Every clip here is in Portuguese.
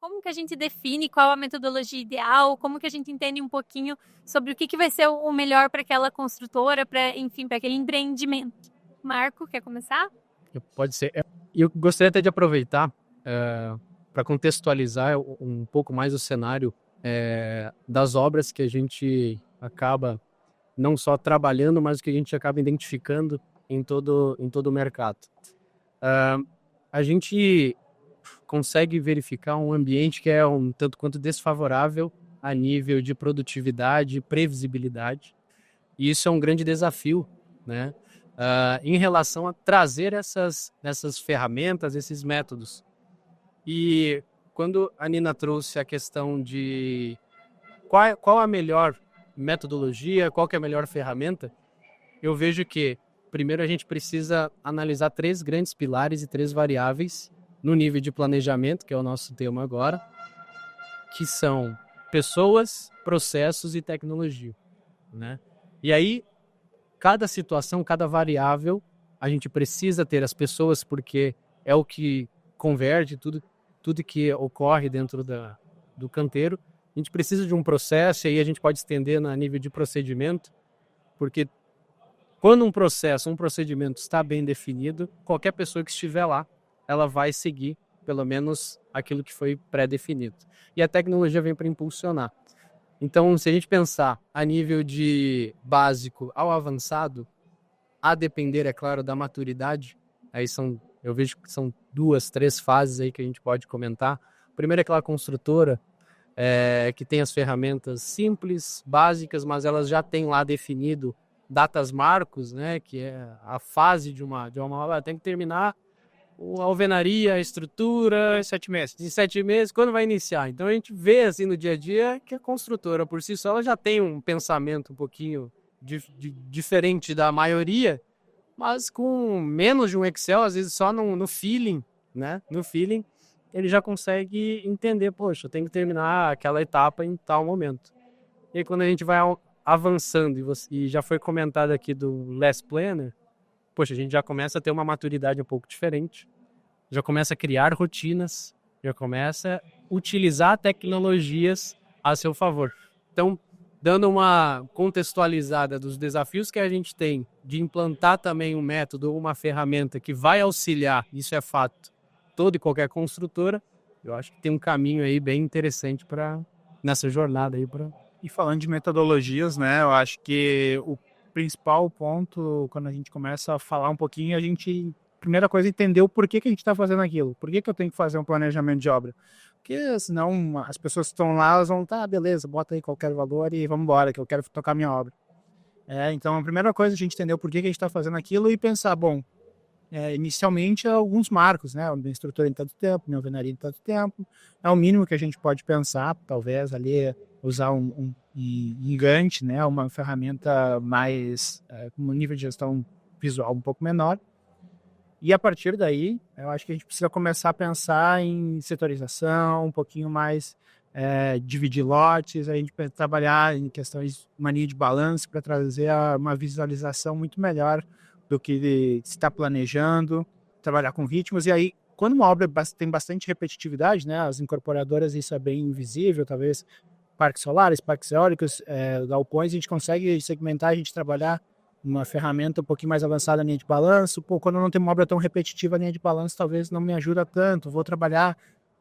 como que a gente define qual a metodologia ideal, como que a gente entende um pouquinho sobre o que vai ser o melhor para aquela construtora, enfim, para aquele empreendimento. Marco, quer começar? Pode ser. E eu gostaria até de aproveitar para contextualizar um pouco mais o cenário das obras que a gente acaba não só trabalhando, mas que a gente acaba identificando em todo o mercado. A gente consegue verificar um ambiente que é um tanto quanto desfavorável a nível de produtividade e previsibilidade. E isso é um grande desafio, né? Em relação a trazer essas ferramentas, esses métodos. E quando a Nina trouxe a questão de qual a melhor metodologia, qual que é a melhor ferramenta, eu vejo que primeiro a gente precisa analisar 3 grandes pilares e 3 variáveis no nível de planejamento, que é o nosso tema agora, que são pessoas, processos e tecnologia, né? E aí, cada situação, cada variável, a gente precisa ter as pessoas porque é o que converge tudo que ocorre dentro do canteiro. A gente precisa de um processo, e aí a gente pode estender a nível de procedimento, porque quando um processo, um procedimento está bem definido, qualquer pessoa que estiver lá, ela vai seguir pelo menos aquilo que foi pré-definido. E a tecnologia vem para impulsionar. Então, se a gente pensar a nível de básico ao avançado, a depender, é claro, da maturidade, aí eu vejo que são 2, 3 fases aí que a gente pode comentar. Primeiro é aquela construtora que tem as ferramentas simples, básicas, mas elas já têm lá definido datas marcos, né, que é a fase de uma obra, tem que terminar a alvenaria, a estrutura... Em 7 meses. Em 7 meses, quando vai iniciar? Então a gente vê assim no dia a dia que a construtora por si só ela já tem um pensamento um pouquinho diferente da maioria, mas com menos de um Excel, às vezes só no feeling, né? No feeling, ele já consegue entender, poxa, eu tenho que terminar aquela etapa em tal momento. E aí, quando a gente vai avançando, e já foi comentado aqui do Last Planner, poxa, a gente já começa a ter uma maturidade um pouco diferente, já começa a criar rotinas, já começa a utilizar tecnologias a seu favor. Então, dando uma contextualizada dos desafios que a gente tem de implantar também um método ou uma ferramenta que vai auxiliar, isso é fato, toda e qualquer construtora, eu acho que tem um caminho aí bem interessante nessa jornada aí. E falando de metodologias, né, eu acho que o principal ponto, quando a gente começa a falar um pouquinho, primeira coisa é entender o porquê que a gente está fazendo aquilo. Por que eu tenho que fazer um planejamento de obra? Porque senão as pessoas que estão lá, elas vão, tá, beleza, bota aí qualquer valor e vamos embora, que eu quero tocar minha obra. Então a primeira coisa é a gente entender o porquê que a gente está fazendo aquilo e pensar, bom, inicialmente alguns marcos, né? Minha estrutura em tanto tempo, minha alvenaria em tanto tempo. É o mínimo que a gente pode pensar, talvez ali usar um Gantt, né? Uma ferramenta mais com um nível de gestão visual um pouco menor. E a partir daí, eu acho que a gente precisa começar a pensar em setorização, um pouquinho mais dividir lotes, a gente trabalhar em questões de mania de balanço para trazer uma visualização muito melhor do que se está planejando, trabalhar com ritmos. E aí, quando uma obra tem bastante repetitividade, né, as incorporadoras, isso é bem invisível, talvez parques solares, parques eólicos, galpões, a gente consegue segmentar, a gente trabalhar uma ferramenta um pouquinho mais avançada, a linha de balanço. Quando não tem uma obra tão repetitiva, a linha de balanço talvez não me ajuda tanto. Vou trabalhar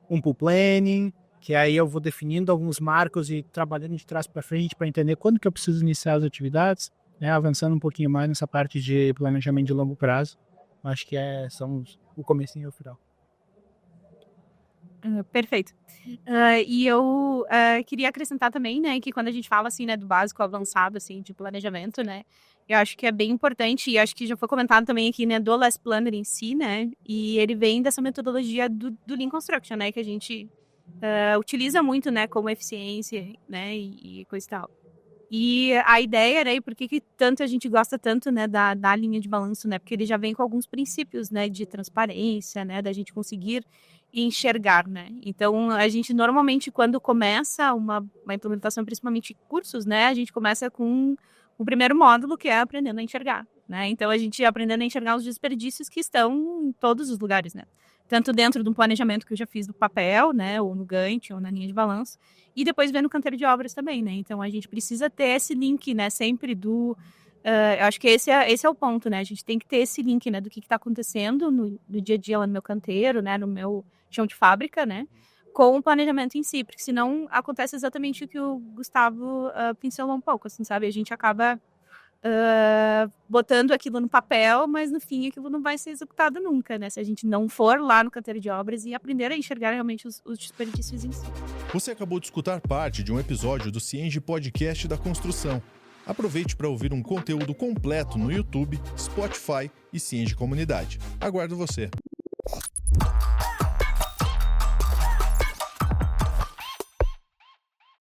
um pool planning, que aí eu vou definindo alguns marcos e trabalhando de trás para frente para entender quando que eu preciso iniciar as atividades, né, avançando um pouquinho mais nessa parte de planejamento de longo prazo. Acho que são o comecinho e o final. Perfeito. E eu queria acrescentar também, né, que quando a gente fala assim, né, do básico ao avançado, assim, de planejamento, né, eu acho que é bem importante, e acho que já foi comentado também aqui, né, do Last Planner em si, né, e ele vem dessa metodologia do Lean Construction, né, que a gente utiliza muito, né, como eficiência, né, e coisa e tal. E a ideia, né, e por que tanto a gente gosta tanto, né, da linha de balanço, né, porque ele já vem com alguns princípios, né, de transparência, né, da gente conseguir enxergar, né. Então, a gente normalmente quando começa uma implementação, principalmente cursos, né, a gente começa com o primeiro módulo, que é aprendendo a enxergar, né. Então a gente aprendendo a enxergar os desperdícios que estão em todos os lugares, né. tanto dentro de um planejamento que eu já fiz do papel, né, ou no Gantt, ou na linha de balanço, e depois ver no canteiro de obras também, né? Então a gente precisa ter esse link, né, sempre do... eu acho que esse é o ponto, né? A gente tem que ter esse link, né, do que está acontecendo no dia a dia lá no meu canteiro, né, no meu chão de fábrica, né, com o planejamento em si, porque senão acontece exatamente o que o Gustavo pincelou um pouco, assim, sabe? A gente acaba botando aquilo no papel, mas no fim aquilo não vai ser executado nunca, né? Se a gente não for lá no canteiro de obras e aprender a enxergar realmente os desperdícios em si. Você acabou de escutar parte de um episódio do Cienge Podcast da Construção. Aproveite para ouvir um conteúdo completo no YouTube, Spotify e Cienge Comunidade. Aguardo você.